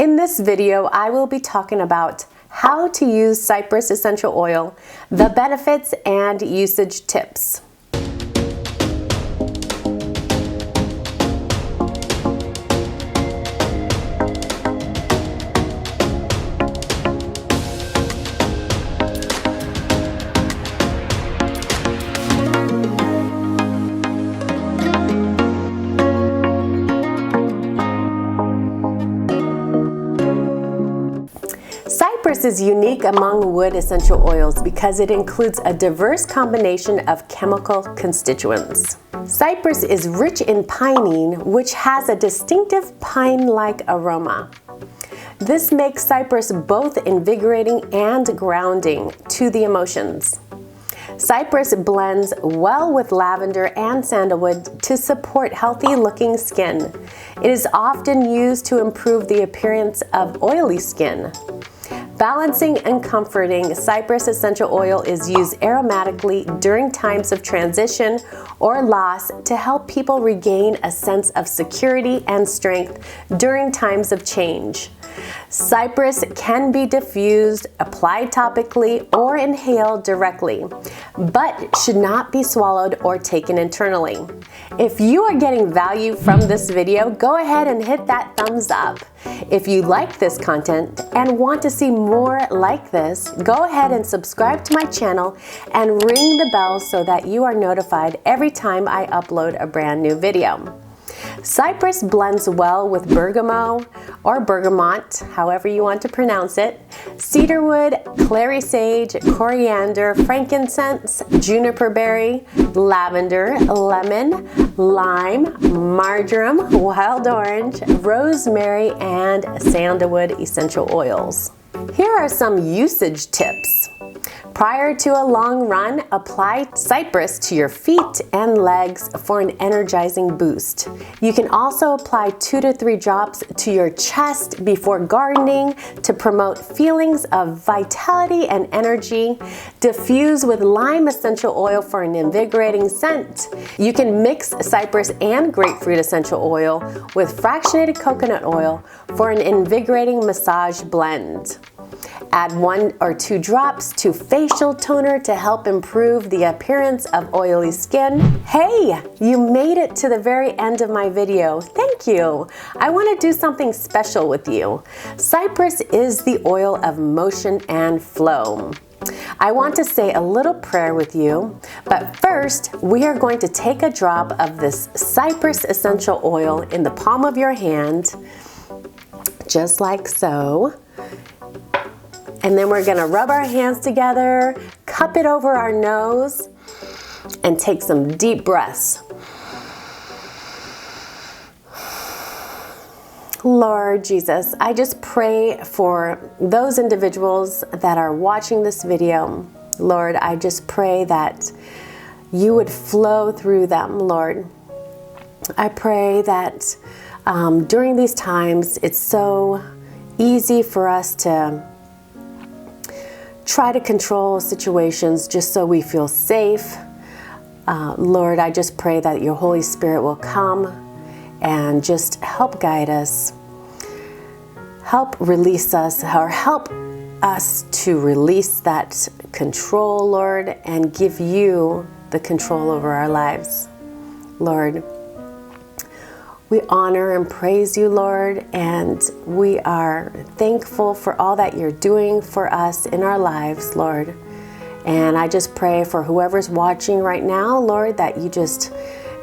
In this video, I will be talking about how to use Cypress essential oil, the benefits and usage tips. Cypress is unique among wood essential oils because it includes a diverse combination of chemical constituents. Cypress is rich in pinene, which has a distinctive pine-like aroma. This makes cypress both invigorating and grounding to the emotions. Cypress blends well with lavender and sandalwood to support healthy-looking skin. It is often used to improve the appearance of oily skin. Balancing and comforting, Cypress essential oil is used aromatically during times of transition or loss to help people regain a sense of security and strength during times of change. Cypress can be diffused, applied topically, or inhaled directly, but should not be swallowed or taken internally. If you are getting value from this video, go ahead and hit that thumbs up. If you like this content and want to see more like this, go ahead and subscribe to my channel and ring the bell so that you are notified every time I upload a brand new video. Cypress blends well with bergamot or bergamot, however you want to pronounce it, cedarwood, clary sage, coriander, frankincense, juniper berry, lavender, lemon, lime, marjoram, wild orange, rosemary, and sandalwood essential oils. Here are some usage tips. Prior to a long run, apply Cypress to your feet and legs for an energizing boost. You can also apply 2 to 3 drops to your chest before gardening to promote feelings of vitality and energy. Diffuse with lime essential oil for an invigorating scent. You can mix Cypress and grapefruit essential oil with fractionated coconut oil for an invigorating massage blend. Add 1 or 2 drops to facial toner to help improve the appearance of oily skin. Hey, you made it to the very end of my video. Thank you. I want to do something special with you. Cypress is the oil of motion and flow. I want to say a little prayer with you, but first we are going to take a drop of this Cypress essential oil in the palm of your hand, just like so. And then we're gonna rub our hands together, cup it over our nose, and take some deep breaths. Lord Jesus, I just pray for those individuals that are watching this video. Lord, I just pray that you would flow through them, Lord. I pray that during these times, it's so easy for us to try to control situations just so we feel safe. Lord, I just pray that your Holy Spirit will come and just help guide us, help release us, or help us to release that control, Lord, and give you the control over our lives. Lord, we honor and praise you, Lord, and we are thankful for all that you're doing for us in our lives, Lord. And I just pray for whoever's watching right now, Lord, that you just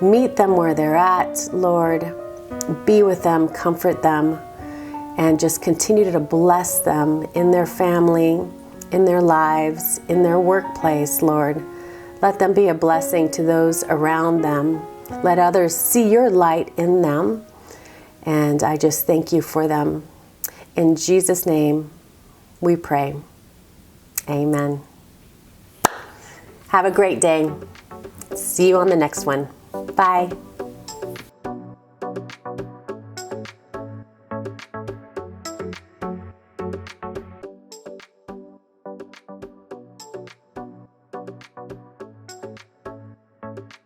meet them where they're at, Lord. Be with them, comfort them, and just continue to bless them in their family, in their lives, in their workplace, Lord. Let them be a blessing to those around them. Let others see your light in them, and I just thank you for them. In Jesus' name, we pray. Amen. Have a great day. See you on the next one. Bye.